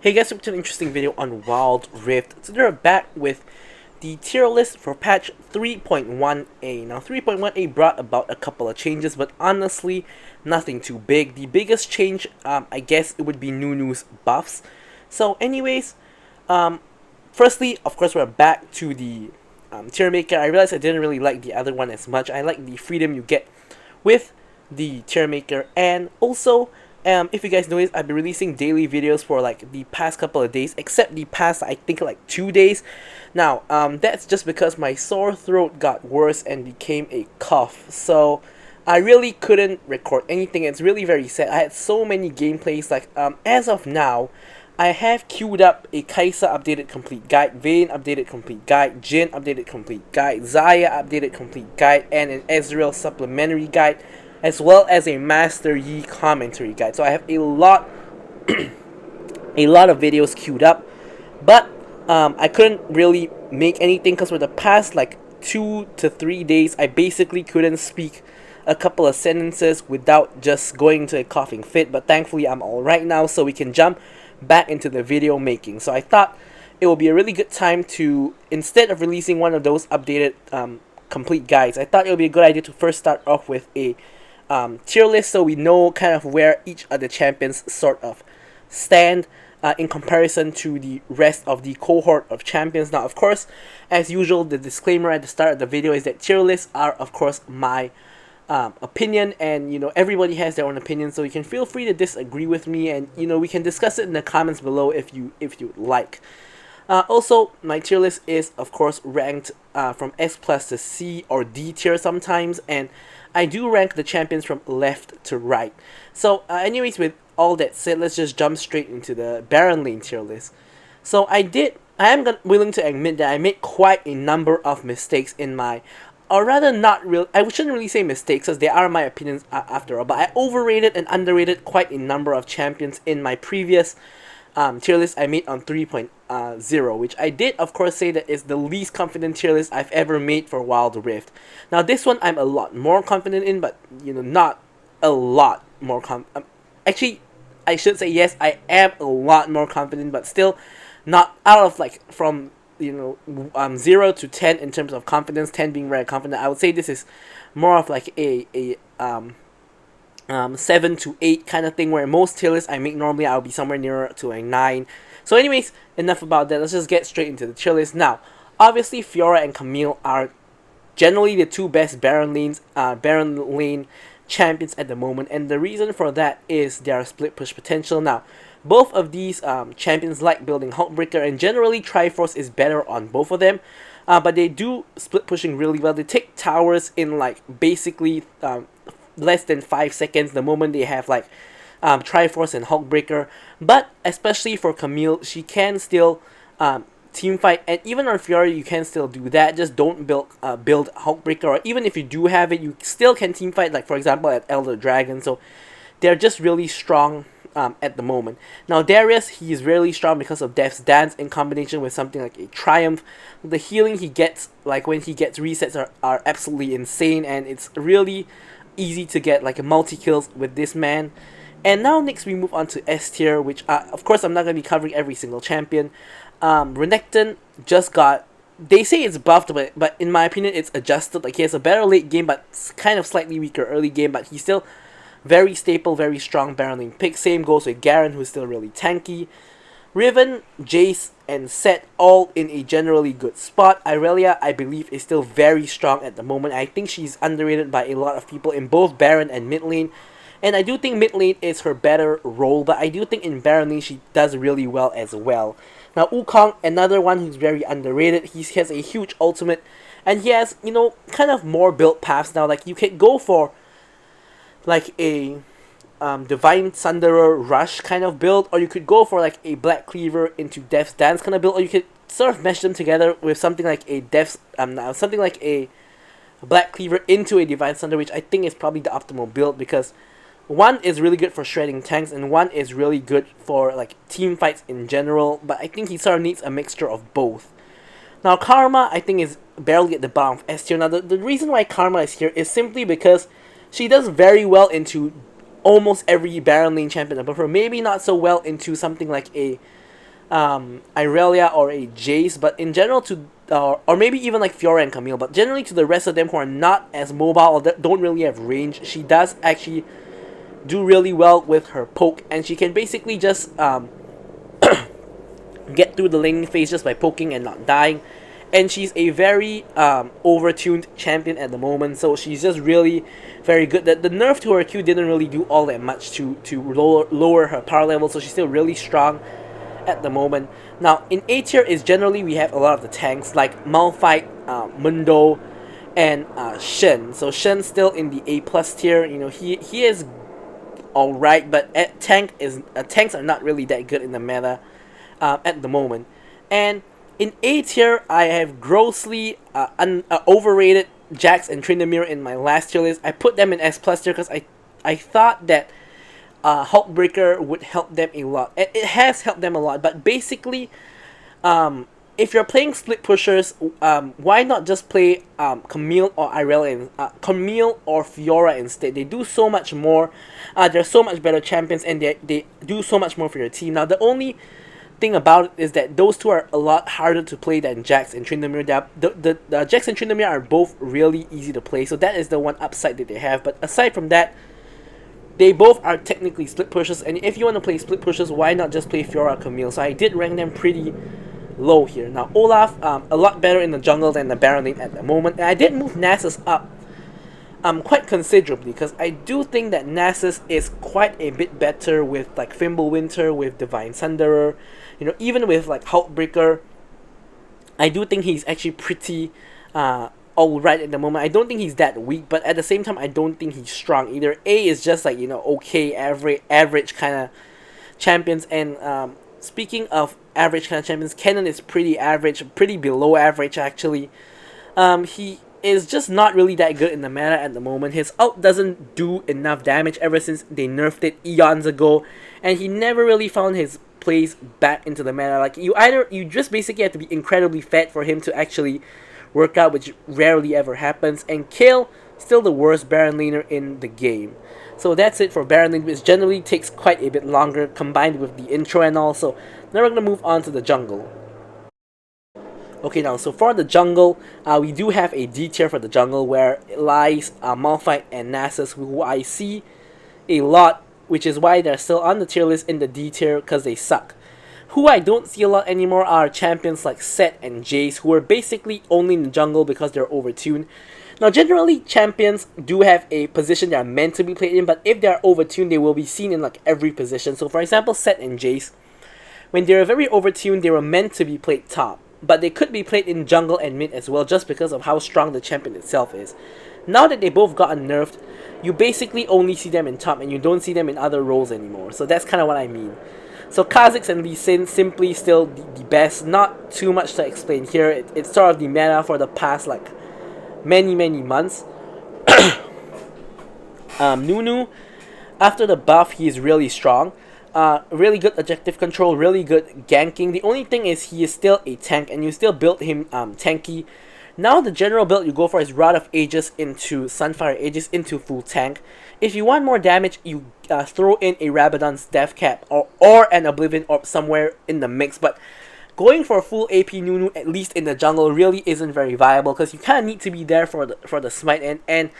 Hey guys, welcome to an interesting video on Wild Rift. Today we're back with the tier list for patch 3.1a. Now 3.1a brought about a couple of changes, but honestly, nothing too big. The biggest change, I guess it would be Nunu's buffs. So anyways, firstly, of course we're back to the tier maker. I realized I didn't really like the other one as much. I like the freedom you get with the tier maker, and also if you guys notice, I've been releasing daily videos for like the past couple of days, except the past I think like 2 days. Now that's just because my sore throat got worse and became a cough, so I really couldn't record anything. It's really very sad. I had so many gameplays. Like as of now, I have queued up a Kai'Sa updated complete guide, Vayne updated complete guide, Jhin updated complete guide, Xayah updated complete guide, and an Ezreal supplementary guide, as well as a Master Yi commentary guide. So I have a lot of videos queued up, but I couldn't really make anything because for the past like 2 to 3 days, I basically couldn't speak a couple of sentences without just going into a coughing fit. But thankfully I'm alright now, so we can jump back into the video making. So I thought it will be a really good time to, instead of releasing one of those updated complete guides, I thought it would be a good idea to first start off with a tier list, so we know kind of where each of the champions sort of stand in comparison to the rest of the cohort of champions. Now of course, as usual, the disclaimer at the start of the video is that tier lists are of course my opinion, and you know, everybody has their own opinion, so you can feel free to disagree with me, and you know, we can discuss it in the comments below if you like. Also, my tier list is of course ranked from S plus to C or D tier sometimes, and I do rank the champions from left to right. So anyways, with all that said, let's just jump straight into the Baron lane tier list. So I am willing to admit that I made quite a number of mistakes in my, or rather not real, I shouldn't really say mistakes because they are my opinions after all, but I overrated and underrated quite a number of champions in my previous tier list I made on 3.0, which I did of course say that is the least confident tier list I've ever made for Wild Rift. Now this one I'm a lot more confident in, but you know, not a lot more actually, I should say yes, I am a lot more confident, but still not out of like from, you know, 0 to 10 in terms of confidence, 10 being very confident. I would say this is more of like a 7 to 8 kind of thing, where most tier lists I make normally I'll be somewhere nearer to a 9. So anyways, enough about that, let's just get straight into the tier list. Now obviously Fiora and Camille are generally the two best Baron lane champions at the moment, and the reason for that is their split push potential. Now both of these champions like building Hulkbreaker, and generally Triforce is better on both of them, but they do split pushing really well. They take towers in like basically less than 5 seconds the moment they have like Triforce and Hulkbreaker. But especially for Camille, she can still team fight, and even on Fiora you can still do that. Just don't build Hulkbreaker, or even if you do have it, you still can team fight, like for example at Elder Dragon. So they're just really strong at the moment. Now Darius, he is really strong because of Death's Dance in combination with something like a Triumph. The healing he gets, like when he gets resets, are absolutely insane, and it's really easy to get like a multi-kills with this man. And now next we move on to S tier, which of course I'm not going to be covering every single champion. Renekton just got, they say it's buffed, but in my opinion it's adjusted. Like he has a better late game but kind of slightly weaker early game, but he's still very staple, very strong Baron lane pick. Same goes with Garen, who's still really tanky. Riven, Jace, and Sett all in a generally good spot. Irelia, I believe, is still very strong at the moment. I think she's underrated by a lot of people in both Baron and mid lane. And I do think mid lane is her better role, but I do think in Baron lane she does really well as well. Now Wukong, another one who's very underrated. He has a huge ultimate, and he has, you know, kind of more build paths now. Like you can go for like a Divine Thunderer Rush kind of build, or you could go for like a Black Cleaver into Death's Dance kind of build, or you could sort of mesh them together with something like a something like a Black Cleaver into a Divine Thunder, which I think is probably the optimal build, because one is really good for shredding tanks and one is really good for like team fights in general, but I think he sort of needs a mixture of both. Now Karma, I think, is barely at the bottom of S tier. Now the reason why Karma is here is simply because she does very well into almost every Baron lane champion above her. Maybe not so well into something like a Irelia or a Jace, but in general or maybe even like Fiora and Camille, but generally to the rest of them who are not as mobile or that don't really have range, she does actually do really well with her poke, and she can basically just get through the laning phase just by poking and not dying. And she's a very overtuned champion at the moment, so she's just really very good. The nerf to her Q didn't really do all that much to lower her power level, so she's still really strong at the moment. Now, in A tier is generally we have a lot of the tanks like Malphite, Mundo, and Shen. So Shen's still in the A plus tier. You know, he is alright, but tanks are not really that good in the meta at the moment. And in A tier, I have grossly overrated Jax and Tryndamere in my last tier list. I put them in S plus tier because I thought that Hulkbreaker would help them a lot. It has helped them a lot, but basically, if you're playing split pushers, why not just play Camille or Irelia, Camille or Fiora instead? They do so much more. They're so much better champions, and they do so much more for your team. Now, the only thing about it is that those two are a lot harder to play than Jax and Tryndamere. The Jax and Tryndamere are both really easy to play, so that is the one upside that they have. But aside from that, they both are technically split pushers, and if you want to play split pushers, why not just play Fiora or Camille? So I did rank them pretty low here. Now Olaf, a lot better in the jungle than the Baron lane at the moment, and I did move Nasus up quite considerably, because I do think that Nasus is quite a bit better with like Fimbulwinter, with Divine Sunderer, you know, even with like Hulkbreaker. I do think he's actually pretty alright at the moment. I don't think he's that weak, but at the same time I don't think he's strong either. A is just like, you know, okay, average kind of champions, and speaking of average kind of champions, Kennen is pretty average, pretty below average actually. He is just not really that good in the meta at the moment. His ult doesn't do enough damage ever since they nerfed it eons ago, and he never really found his place back into the meta. Like, you just basically have to be incredibly fat for him to actually work out, which rarely ever happens. And Kayle, still the worst Baron laner in the game. So that's it for Baron lane, which generally takes quite a bit longer combined with the intro and all. So now we're going to move on to the jungle. Okay, now, so for the jungle, we do have a D tier for the jungle where it lies Malphite and Nasus, who I see a lot, which is why they're still on the tier list in the D tier, because they suck. Who I don't see a lot anymore are champions like Sett and Jace, who are basically only in the jungle because they're overtuned. Now, generally, champions do have a position they are meant to be played in, but if they are overtuned, they will be seen in like every position. So, for example, Sett and Jace, when they were very overtuned, they were meant to be played top, but they could be played in jungle and mid as well, just because of how strong the champion itself is. Now that they both gotten nerfed, you basically only see them in top, and you don't see them in other roles anymore. So that's kind of what I mean. So Kha'Zix and Lee Sin simply still the best. Not too much to explain here. It's sort of the meta for the past like many months. Nunu, after the buff, he is really strong. Really good objective control, really good ganking. The only thing is he is still a tank, and you still build him tanky. Now the general build you go for is Rod of Ages into Sunfire Aegis into full tank. If you want more damage, you throw in a Rabadon's Death Cap or an Oblivion Orb somewhere in the mix. But going for full AP Nunu, at least in the jungle, really isn't very viable, because you kind of need to be there for the smite, and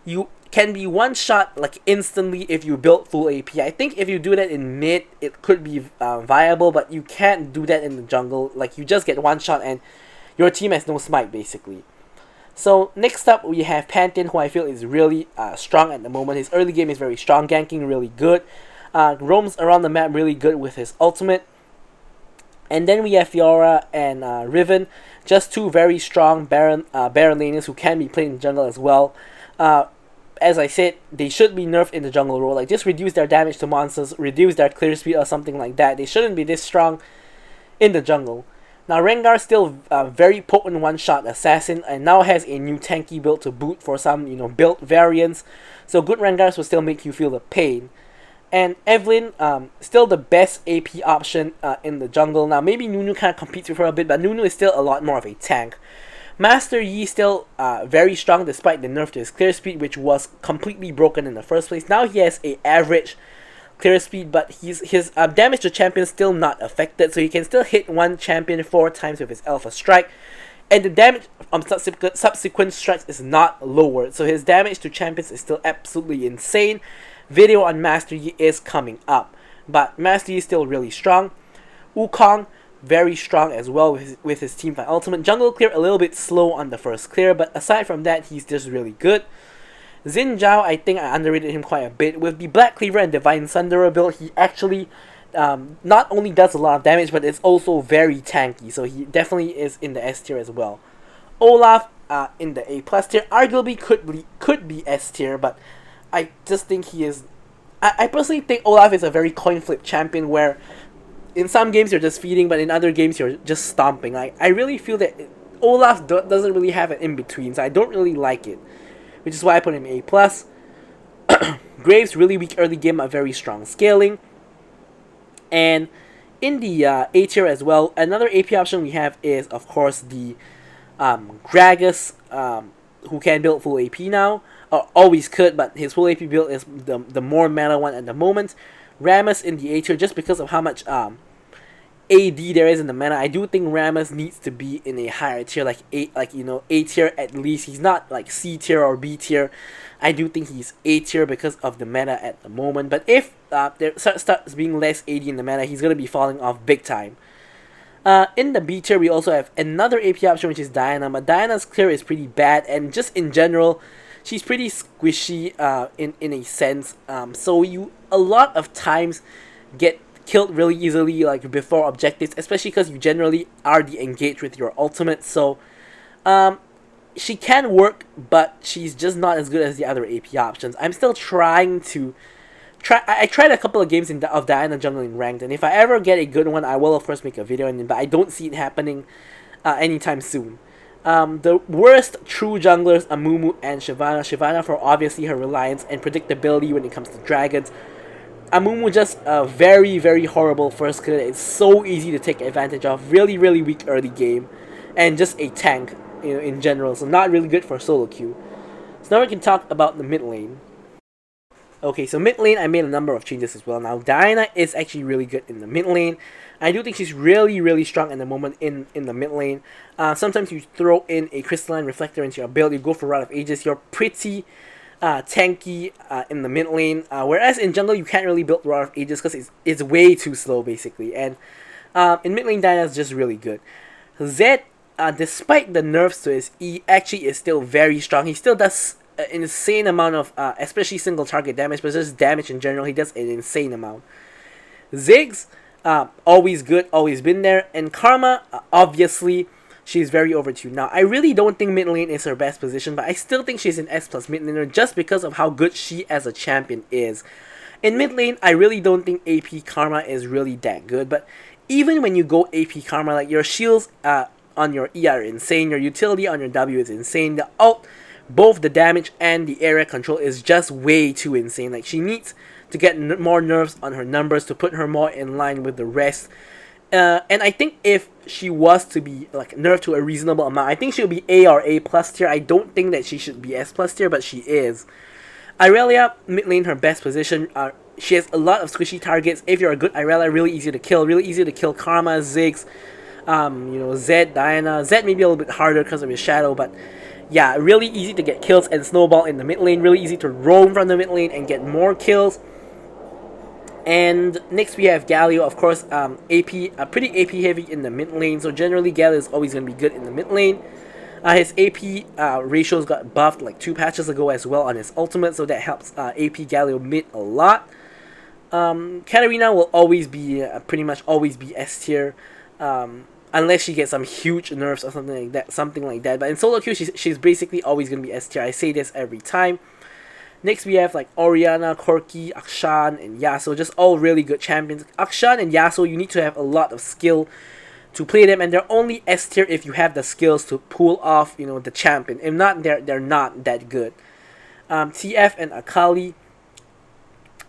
you can be one shot like instantly if you build full AP. I think if you do that in mid, it could be viable, but you can't do that in the jungle. Like, you just get one shot and your team has no smite basically. So next up we have Pantheon, who I feel is really strong at the moment. His early game is very strong, ganking really good, roams around the map really good with his ultimate. And then we have Fiora and Riven, just two very strong Baron laners who can be played in jungle as well. As I said, they should be nerfed in the jungle role. Like, just reduce their damage to monsters, reduce their clear speed or something like that. They shouldn't be this strong in the jungle. Now, Rengar still very potent one-shot assassin, and now has a new tanky build to boot for some, build variants. So good Rengars will still make you feel the pain. And Evelynn, still the best AP option in the jungle. Now, maybe Nunu kind of competes with her a bit, but Nunu is still a lot more of a tank. Master Yi still very strong despite the nerf to his clear speed, which was completely broken in the first place. Now he has a average clear speed, but his damage to champions still not affected, so he can still hit one champion 4 times with his Alpha Strike, and the damage on subsequent strikes is not lowered, so his damage to champions is still absolutely insane. Video on Master Yi is coming up, but Master Yi is still really strong. Wukong, very strong as well with his Teamfight Ultimate. Jungle clear a little bit slow on the first clear, but aside from that, he's just really good. Xin Zhao, I think I underrated him quite a bit. With the Black Cleaver and Divine Thunderer build, he actually not only does a lot of damage, but it's also very tanky, so he definitely is in the S tier as well. Olaf in the A plus tier, arguably could be S tier, but I just think he is. I personally think Olaf is a very coin flip champion where in some games you're just feeding, but in other games you're just stomping. I really feel that Olaf doesn't really have an in between, so I don't really like it, which is why I put him A plus. Graves really weak early game, but very strong scaling. And in the A tier as well, another AP option we have is, of course, the Gragas, who can build full AP now. Or always could, but his full AP build is the more meta one at the moment. Rammus in the A tier, just because of how much AD there is in the meta. I do think Rammus needs to be in a higher tier, like A tier at least. He's not like C tier or B tier. I do think he's A tier because of the meta at the moment. But if there starts being less AD in the meta, he's gonna be falling off big time. In the B tier, we also have another AP option, which is Diana. But Diana's clear is pretty bad, and just in general, she's pretty squishy in a sense. So you a lot of times get killed really easily, like before objectives, especially because you generally are engaged with your ultimate. So she can work, but she's just not as good as the other AP options. I'm still trying to I tried a couple of games of Diana jungling ranked, and if I ever get a good one, I will of course make a video on it, but I don't see it happening anytime soon. The worst true junglers, Amumu and Shyvana. Shyvana for obviously her reliance and predictability when it comes to dragons. Amumu just a very, very horrible first kill. It's so easy to take advantage of. Really, really weak early game. And just a tank, in general. So not really good for solo queue. So now we can talk about the mid lane. Okay, so mid lane, I made a number of changes as well. Now, Diana is actually really good in the mid lane. I do think she's really, really strong at the moment in the mid lane. Sometimes you throw in a Crystalline Reflector into your build, you go for Rod of Ages, you're pretty tanky in the mid lane. Whereas in jungle, you can't really build Rod of Ages because it's way too slow, basically. And in mid lane, Diana is just really good. Zed, despite the nerfs to his E, actually is still very strong. He still does an insane amount of, especially single target damage, but just damage in general, he does an insane amount. Ziggs, always good, always been there. And Karma, obviously, she's very overtuned. Now, I really don't think mid lane is her best position, but I still think she's an S plus mid laner just because of how good she as a champion is. In mid lane, I really don't think AP Karma is really that good, but even when you go AP Karma, like your shields on your E are insane, your utility on your W is insane, the ult, both the damage and the area control is just way too insane. Like, she needs to get more nerfs on her numbers to put her more in line with the rest. And I think if she was to be like nerfed to a reasonable amount, I think she'll be A or A plus tier. I don't think that she should be S plus tier, but she is. Irelia, mid lane, her best position. She has a lot of squishy targets. If you're a good Irelia, really easy to kill. Really easy to kill Karma, Ziggs, Zed, Diana. Zed maybe a little bit harder because of his shadow, but yeah, really easy to get kills and snowball in the mid lane. Really easy to roam from the mid lane and get more kills. And next we have Galio, of course, AP, pretty AP heavy in the mid lane, so generally Galio is always going to be good in the mid lane. His AP ratios got buffed like 2 patches ago as well on his ultimate, so that helps AP Galio mid a lot. Katarina will always be, pretty much always be S tier, unless she gets some huge nerfs or something like that. But in solo queue, she's basically always going to be S tier. I say this every time. Next we have like Orianna, Corki, Akshan, and Yasuo, just all really good champions. Akshan and Yasuo, you need to have a lot of skill to play them, and they're only S tier if you have the skills to pull off, the champion. If not, they're not that good. TF and Akali,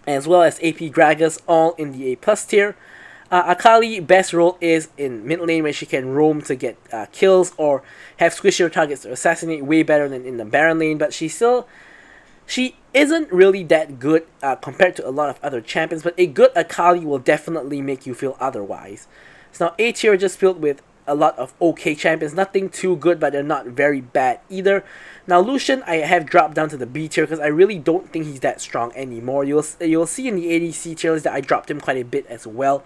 as well as AP Gragas, all in the A plus tier. Akali, best role is in mid lane where she can roam to get kills or have squishier targets to assassinate, way better than in the Baron lane, but she still She isn't really that good compared to a lot of other champions, but a good Akali will definitely make you feel otherwise. So now A tier just filled with a lot of okay champions, nothing too good, but they're not very bad either. Now Lucian, I have dropped down to the B tier because I really don't think he's that strong anymore. You'll see in the ADC tier list that I dropped him quite a bit as well,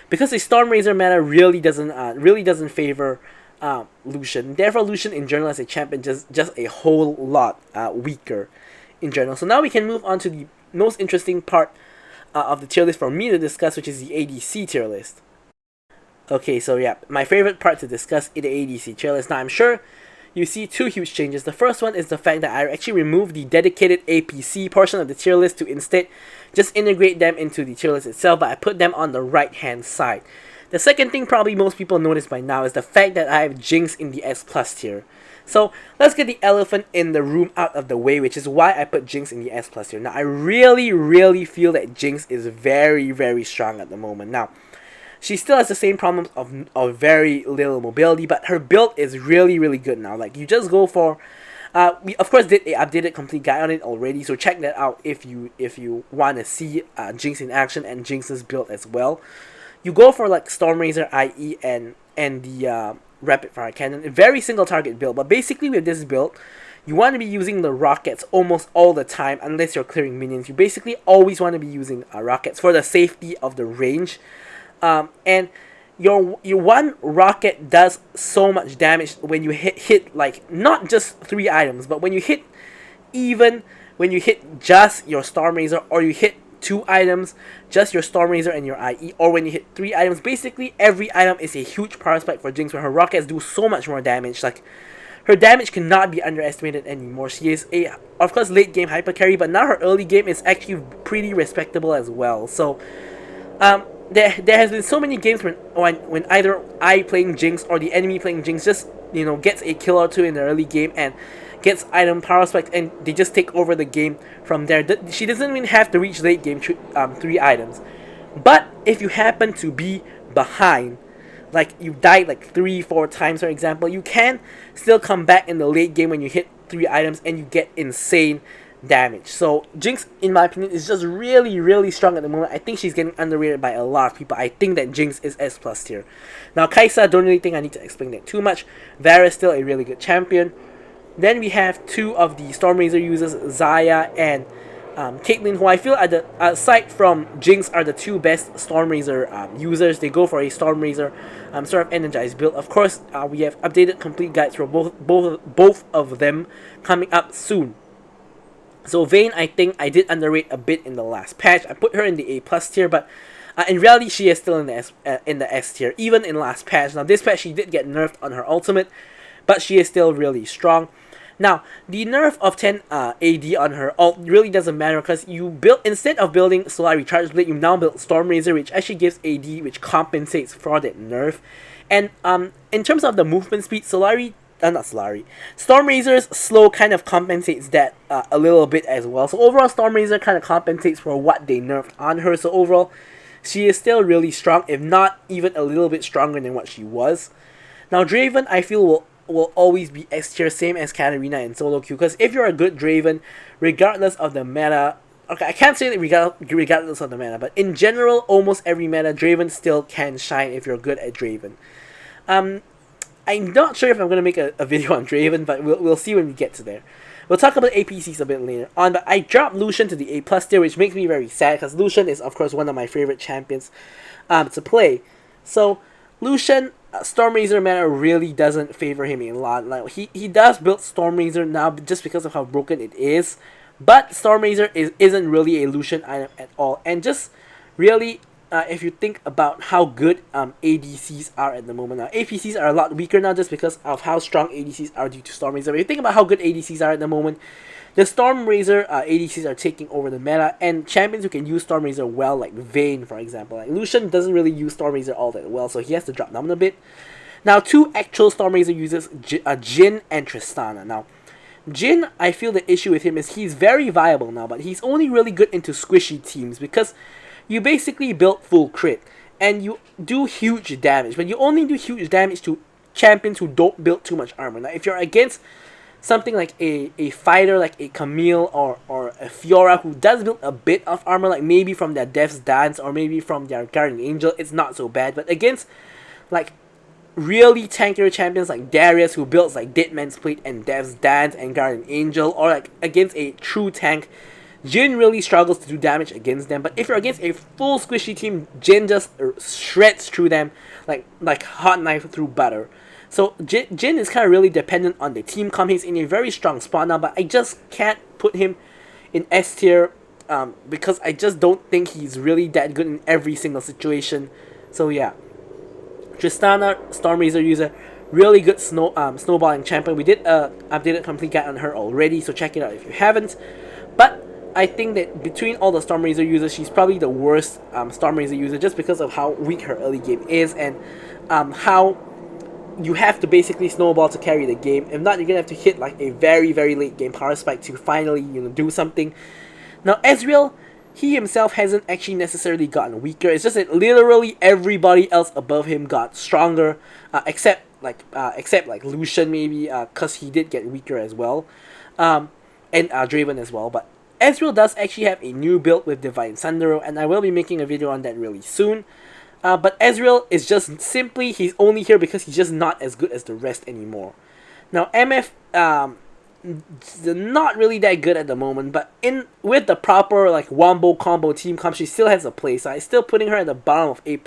because the Stormraiser meta really doesn't favor Lucian. Therefore, Lucian in general as a champion just a whole lot weaker in general. So now we can move on to the most interesting part of the tier list for me to discuss, which is the ADC tier list. Okay, so yeah, my favorite part to discuss in the ADC tier list. Now I'm sure you see two huge changes. The first one is the fact that I actually removed the dedicated APC portion of the tier list to instead just integrate them into the tier list itself, but I put them on the right hand side. The second thing probably most people notice by now is the fact that I have Jinx in the S plus tier. So let's get the elephant in the room out of the way, which is why I put Jinx in the S plus tier. Now I really feel that Jinx is very strong at the moment. Now she still has the same problems of very little mobility, but her build is really good now. Like, you just go for we of course did a updated complete guide on it already, so check that out if you want to see Jinx in action and Jinx's build as well. You go for like Stormraiser IE and the Rapid Fire Cannon, a very single target build, but basically with this build you want to be using the rockets almost all the time unless you're clearing minions. You basically always want to be using rockets for the safety of the range. And your one rocket does so much damage when you hit like not just 3 items, but when you hit just your Stormraiser, or you hit 2 items, just your Stormraiser and your IE, or when you hit 3 items, basically every item is a huge power spike for Jinx, where her rockets do so much more damage. Like, her damage cannot be underestimated anymore. She is a, of course, late game hyper carry, but now her early game is actually pretty respectable as well. So there has been so many games when either I playing Jinx or the enemy playing Jinx just, you know, gets a kill or 2 in the early game and gets item power spike, and they just take over the game from there. She doesn't even have to reach late game 3 items. But if you happen to be behind, like you died like 3-4 times for example, you can still come back in the late game when you hit 3 items and you get insane damage. So Jinx, in my opinion, is just really strong at the moment. I think she's getting underrated by a lot of people. I think that Jinx is S plus tier. Now Kai'Sa, don't really think I need to explain that too much. Varus still a really good champion. Then we have 2 of the Stormraiser users, Xayah and Caitlyn, who I feel are aside from Jinx, are the 2 best Stormraiser users. They go for a Stormraiser sort of energized build. Of course, we have updated complete guides for both of them coming up soon. So Vayne, I think I did underrate a bit in the last patch. I put her in the A plus tier, but in reality she is still in the S tier, even in last patch. Now this patch she did get nerfed on her ultimate, but she is still really strong. Now the nerf of 10 AD on her ult really doesn't matter, because you build, instead of building Solar Recharge Blade, you now build Stormraiser, which actually gives AD, which compensates for that nerf. And in terms of the movement speed, Stormraiser's slow kind of compensates that a little bit as well. So overall, Stormraiser kind of compensates for what they nerfed on her. So overall, she is still really strong, if not even a little bit stronger than what she was. Now Draven, I feel will always be S tier, same as Katarina and solo queue. Because if you're a good Draven, regardless of the meta, okay, I can't say that regardless of the meta, but in general, almost every meta, Draven still can shine if you're good at Draven. I'm not sure if I'm going to make a video on Draven, but we'll see when we get to there. We'll talk about APCs a bit later on, but I dropped Lucian to the A plus tier, which makes me very sad, because Lucian is, of course, one of my favorite champions to play. So, Lucian, Stormraiser meta really doesn't favor him a lot. Like, he does build Stormraiser now just because of how broken it is, but Stormraiser isn't really a Lucian item at all. And just really, if you think about how good ADCs are at the moment now, APCs are a lot weaker now just because of how strong ADCs are due to Stormraiser. If you think about how good ADCs are at the moment, the Stormraiser ADCs are taking over the meta, and champions who can use Stormraiser well, like Vayne for example. Like Lucian doesn't really use Stormraiser all that well, so he has to drop down a bit. Now 2 actual Stormraiser users, Jhin and Tristana. Now Jhin, I feel the issue with him is he's very viable now, but he's only really good into squishy teams, because you basically build full crit and you do huge damage, but you only do huge damage to champions who don't build too much armor. Now if you're against something like a fighter like a Camille or a Fiora who does build a bit of armor, like maybe from their Death's Dance or maybe from their Guardian Angel, it's not so bad. But against like really tankier champions like Darius, who builds like Dead Man's Plate and Death's Dance and Guardian Angel, or like against a true tank, Jhin really struggles to do damage against them. But if you're against a full squishy team, Jhin just shreds through them like hot knife through butter. So Jhin is kind of really dependent on the team comp. He's in a very strong spot now, but I just can't put him in S tier because I just don't think he's really that good in every single situation. So yeah, Tristana, Stormrazor user, really good snowballing champion. We did a updated complete guide on her already, so check it out if you haven't. But I think that between all the Stormrazor users, she's probably the worst Stormrazor user just because of how weak her early game is and how you have to basically snowball to carry the game. If not, you're gonna have to hit like a very late game power spike to finally do something. Now Ezreal, he himself hasn't actually necessarily gotten weaker. It's just that literally everybody else above him got stronger, except like Lucian maybe, cause he did get weaker as well, and Draven as well. But Ezreal does actually have a new build with Divine Sundero, and I will be making a video on that really soon. But Ezreal is just simply, he's only here because he's just not as good as the rest anymore. Now MF, not really that good at the moment, but with the proper like wombo combo team comp, she still has a place. So I'm still putting her at the bottom of A+.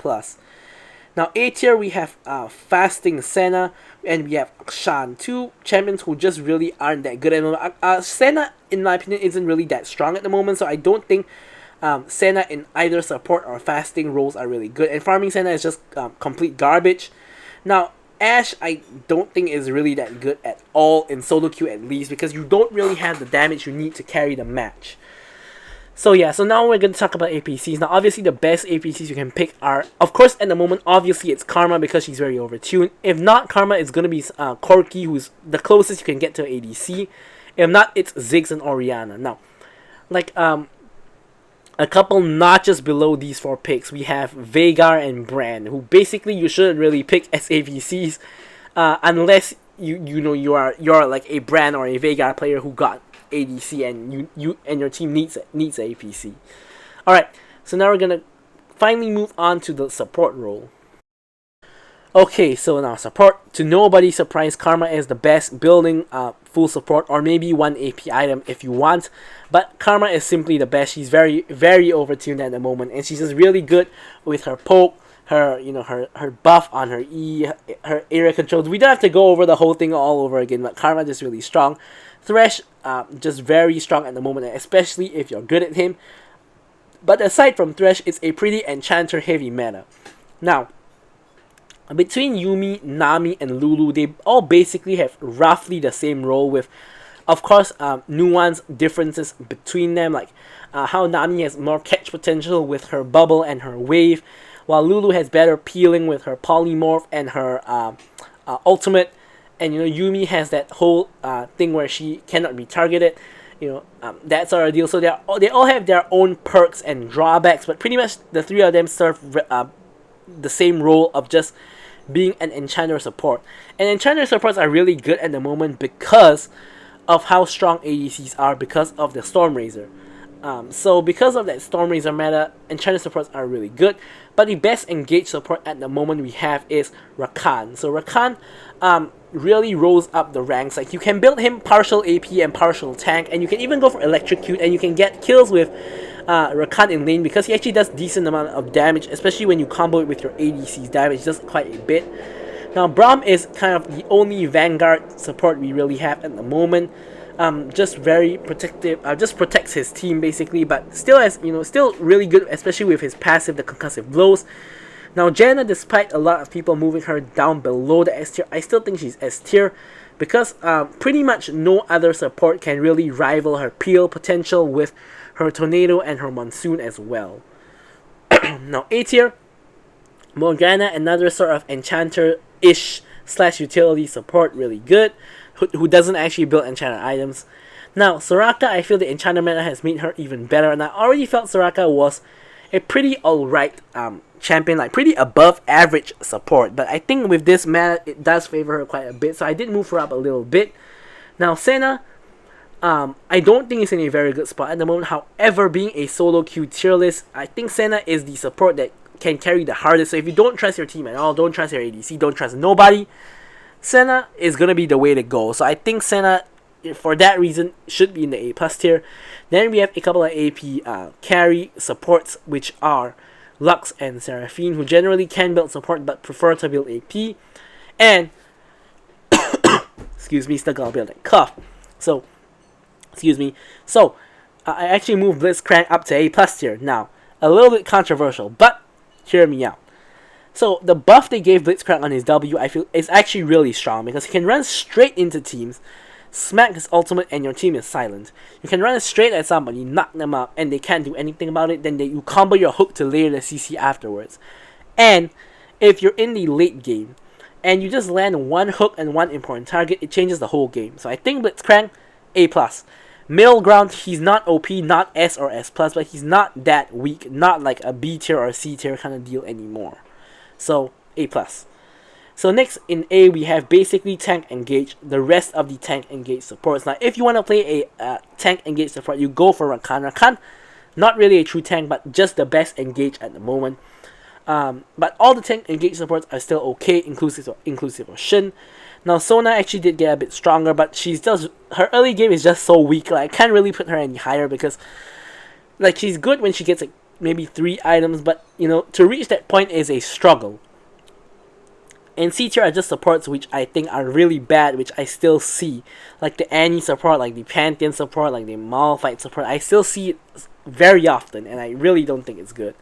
Now A tier we have Fasting Senna and we have Shan, two champions who just really aren't that good at the moment. Senna, in my opinion, isn't really that strong at the moment, so I don't think Senna in either support or fasting roles are really good, and farming Senna is just complete garbage. Now Ashe, I don't think is really that good at all in solo queue, at least because you don't really have the damage you need to carry the match. So yeah, so now we're going to talk about APCs. Now obviously the best APCs you can pick are, of course at the moment, obviously it's Karma because she's very overtuned. If not Karma, it's going to be Corki, who's the closest you can get to ADC. If not, it's Ziggs and Orianna. Now, like a couple notches below these four picks, we have Veigar and Brand, who basically you shouldn't really pick as APCs unless you're like a Brand or a Veigar player who got ADC and you and your team needs APC. All right, so now we're gonna finally move on to the support role. Okay, so now support, to nobody's surprise, Karma is the best building full support, or maybe one AP item if you want. But Karma is simply the best. She's very overtuned at the moment, and she's just really good with her poke, her her buff on her E, her area controls. We don't have to go over the whole thing all over again, but Karma just really strong. Thresh, just very strong at the moment, especially if you're good at him. But aside from Thresh, it's a pretty enchanter heavy meta. Now, between Yuumi, Nami, and Lulu, they all basically have roughly the same role with, of course, nuanced differences between them, like how Nami has more catch potential with her bubble and her wave, while Lulu has better peeling with her polymorph and her ultimate, and Yuumi has that whole thing where she cannot be targeted. That's our deal. So they all have their own perks and drawbacks, but pretty much the three of them serve the same role of just being an enchanter support. And enchanter supports are really good at the moment because of how strong ADCs are, because of the Stormrazor. So because of that Stormrazor meta, enchanter supports are really good. But the best engaged support at the moment we have is Rakan. So Rakan really rose up the ranks. Like, you can build him partial AP and partial tank, and you can even go for electrocute, and you can get kills with Rakan in lane because he actually does decent amount of damage, especially when you combo it with your ADC's damage, does quite a bit. Now Braum is kind of the only Vanguard support we really have at the moment. Just very protective, just protects his team basically, but still has, still really good, especially with his passive, the concussive blows. Now Janna, despite a lot of people moving her down below the S tier, I still think she's S tier because pretty much no other support can really rival her peel potential with her Tornado and her Monsoon as well. Now A tier, Morgana, another sort of enchanter-ish / utility support, really good, who doesn't actually build enchanter items. Now Soraka, I feel the enchanter meta has made her even better, and I already felt Soraka was a pretty alright champion, like pretty above average support, but I think with this meta it does favor her quite a bit, so I did move her up a little bit. Now Senna, I don't think it's in a very good spot at the moment. However, being a solo queue tier list, I think Senna is the support that can carry the hardest. So if you don't trust your team at all, don't trust your ADC, don't trust nobody, Senna is gonna be the way to go. So I think Senna, for that reason, should be in the A plus tier. Then we have a couple of AP carry supports, which are Lux and Seraphine, who generally can build support but prefer to build AP. And excuse me, still gonna build a cough. So excuse me. So I actually moved Blitzcrank up to A plus tier. Now, a little bit controversial, but hear me out. So the buff they gave Blitzcrank on his W, I feel, is actually really strong because he can run straight into teams, smack his ultimate, and your team is silent. You can run straight at somebody, knock them out, and they can't do anything about it. Then you combo your hook to layer the CC afterwards. And if you're in the late game and you just land one hook and one important target, it changes the whole game. So I think Blitzcrank, A plus. Middle ground, he's not OP, not S or S plus, but he's not that weak, not like a B tier or C tier kind of deal anymore. So A plus. So next in A we have basically tank engage, the rest of the tank engage supports. Now if you want to play a tank engage support, you go for Rakan. Rakan, not really a true tank, but just the best engage at the moment. But all the tank engage supports are still okay, inclusive of Shin. Now Sona actually did get a bit stronger, but her early game is just so weak. Like I can't really put her any higher because like she's good when she gets like maybe 3 items, but you know, to reach that point is a struggle. And C tier are just supports which I think are really bad, which I still see. Like the Annie support, like the Pantheon support, like the Malphite support. I still see it very often, and I really don't think it's good.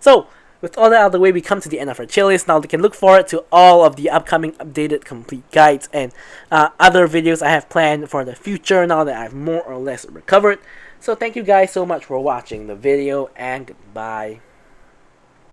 So, with all that out of the way, we come to the end of our tier list. Now, they can look forward to all of the upcoming updated complete guides and other videos I have planned for the future now that I've more or less recovered. So, thank you guys so much for watching the video, and goodbye.